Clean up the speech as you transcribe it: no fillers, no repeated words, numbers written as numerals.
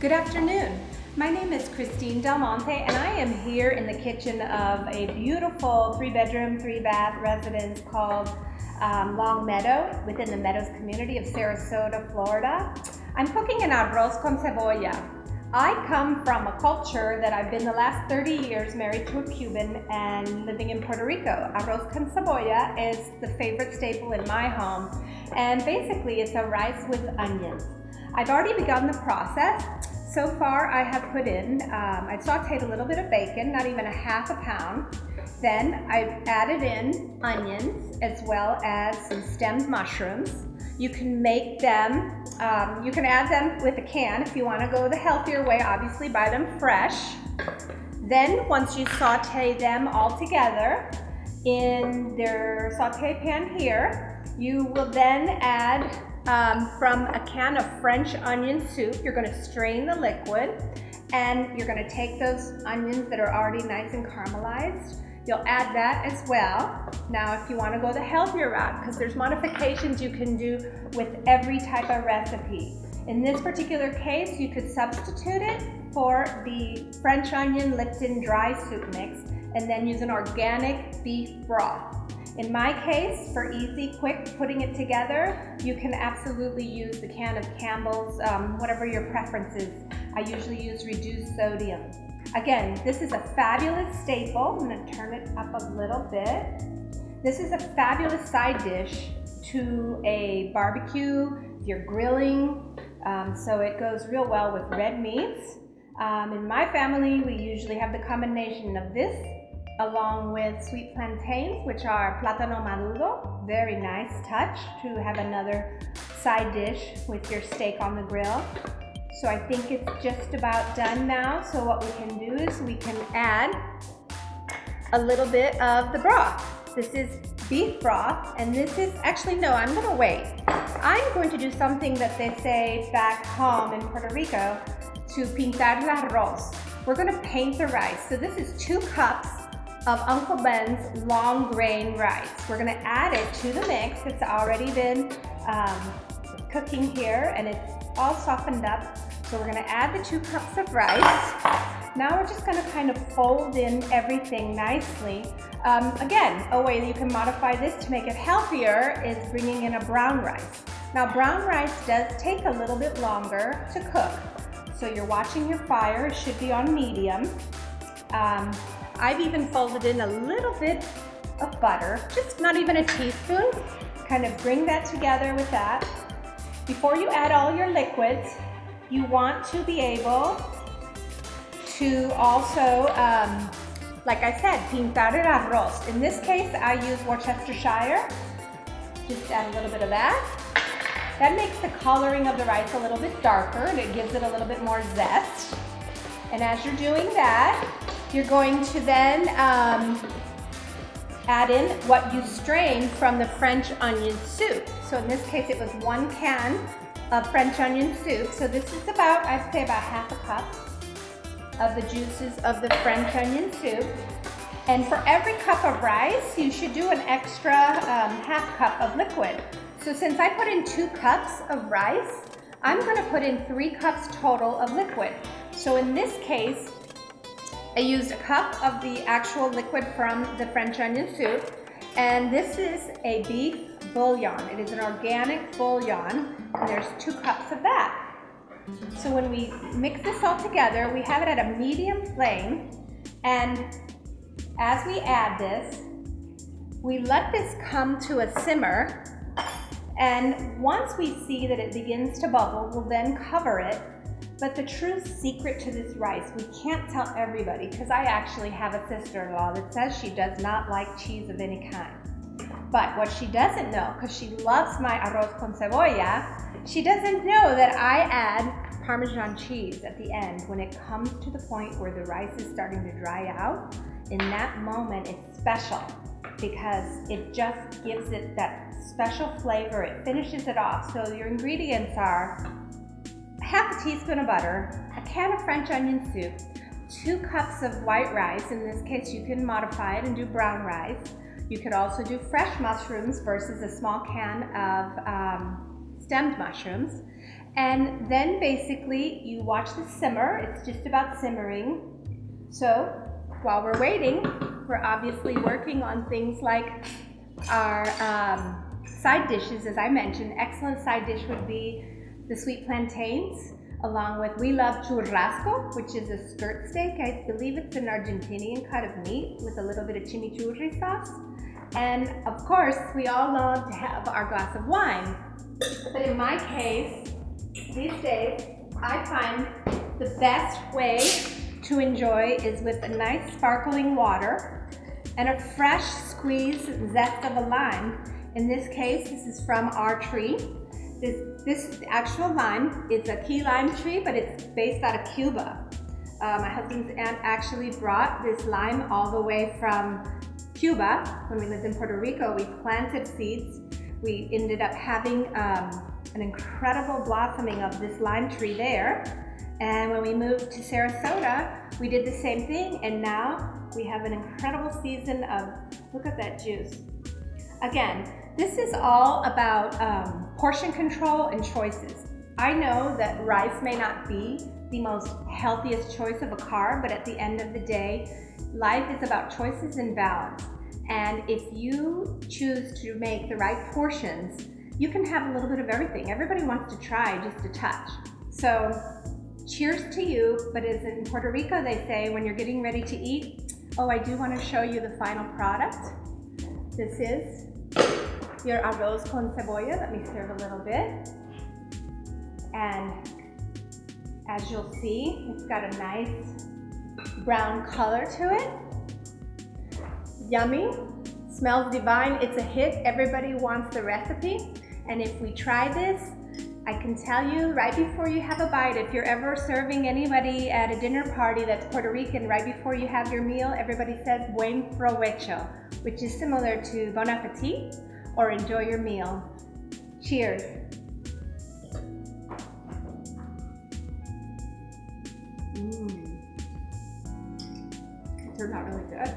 Good afternoon. My name is Christine Del Monte, and I am here in the kitchen of a beautiful 3-bedroom, 3-bath residence called Long Meadow within the Meadows community of Sarasota, Florida. I'm cooking an arroz con cebolla. I come from a culture that I've been the last 30 years married to a Cuban and living in Puerto Rico. Arroz con cebolla is the favorite staple in my home, and basically it's a rice with onions. I've already begun the process. So far I have put in, I sauteed a little bit of bacon, not even a half a pound. Then I've added in onions as well as some stemmed mushrooms. You can make them, you can add them with a can if you want to go the healthier way, obviously buy them fresh. Then once you saute them all together in their saute pan here, you will then add from a can of French onion soup. You're going to strain the liquid and you're going to take those onions that are already nice and caramelized. You'll add that as well. Now if you want to go the healthier route, because there's modifications you can do with every type of recipe. In this particular case, you could substitute it for the French onion Lipton dry soup mix and then use an organic beef broth. In my case, for easy, quick putting it together, you can absolutely use the can of Campbell's, whatever your preference is. I usually use reduced sodium. Again, this is a fabulous staple. I'm going to turn it up a little bit. This is a fabulous side dish to a barbecue, if you're grilling, so it goes real well with red meats. In my family, we usually have the combination of this along with sweet plantains, which are plátano maduro. Very nice touch to have another side dish with your steak on the grill. So I think it's just about done now. So what we can do is we can add a little bit of the broth. This is beef broth, and this is, actually no, I'm gonna wait. I'm going to do something that they say back home in Puerto Rico, to pintar el arroz. We're gonna paint the rice. So this is 2 cups of Uncle Ben's long grain rice. We're gonna add it to the mix. It's already been cooking here and it's all softened up. So we're gonna add the 2 cups of rice. Now we're just gonna kind of fold in everything nicely. Again, a way that you can modify this to make it healthier is bringing in a brown rice. Now brown rice does take a little bit longer to cook. So you're watching your fire, it should be on medium. I've even folded in a little bit of butter, just not even a teaspoon. Kind of bring that together with that. Before you add all your liquids, you want to be able to also, like I said, pintar el arroz. In this case, I use Worcestershire. Just add a little bit of that. That makes the coloring of the rice a little bit darker and it gives it a little bit more zest. And as you're doing that, you're going to then add in what you strained from the French onion soup. So in this case, it was 1 can of French onion soup. So this is about, I'd say about half a cup of the juices of the French onion soup. And for every cup of rice, you should do an extra half cup of liquid. So since I put in 2 cups of rice, I'm gonna put in 3 cups total of liquid. So in this case, I used a cup of the actual liquid from the French onion soup, and this is a beef bouillon. It is an organic bouillon, and there's 2 cups of that. So when we mix this all together, we have it at a medium flame, and as we add this, we let this come to a simmer, and once we see that it begins to bubble, we'll then cover it. But the true secret to this rice, we can't tell everybody, because I actually have a sister-in-law that says she does not like cheese of any kind. But what she doesn't know, because she loves my arroz con cebolla, she doesn't know that I add Parmesan cheese at the end when it comes to the point where the rice is starting to dry out. In that moment, it's special because it just gives it that special flavor. It finishes it off. So your ingredients are half a teaspoon of butter, a can of French onion soup, 2 cups of white rice. In this case, you can modify it and do brown rice. You could also do fresh mushrooms versus a small can of stemmed mushrooms. And then basically you watch the simmer. It's just about simmering. So while we're waiting, we're obviously working on things like our side dishes, as I mentioned. Excellent side dish would be the sweet plantains, along with, we love churrasco, which is a skirt steak. I believe it's an Argentinian cut of meat with a little bit of chimichurri sauce. And of course, we all love to have our glass of wine. But in my case, these days, I find the best way to enjoy is with a nice sparkling water and a fresh squeezed zest of a lime. In this case, this is from our tree. This actual lime is a key lime tree, but it's based out of Cuba. My husband's aunt actually brought this lime all the way from Cuba. When we lived in Puerto Rico, we planted seeds. We ended up having an incredible blossoming of this lime tree there. And when we moved to Sarasota, we did the same thing, and now we have an incredible season of, look at that juice. Again, this is all about portion control and choices. I know that rice may not be the most healthiest choice of a carb, but at the end of the day, life is about choices and balance. And if you choose to make the right portions, you can have a little bit of everything. Everybody wants to try just a touch. So cheers to you, but as in Puerto Rico, they say when you're getting ready to eat, oh, I do want to show you the final product. This is your arroz con cebolla. Let me serve a little bit. And as you'll see, it's got a nice brown color to it. Yummy, smells divine. It's a hit. Everybody wants the recipe. And if we try this, I can tell you right before you have a bite, if you're ever serving anybody at a dinner party that's Puerto Rican, right before you have your meal, everybody says Buen provecho, which is similar to bon appetit or enjoy your meal. Cheers. It turned out really good.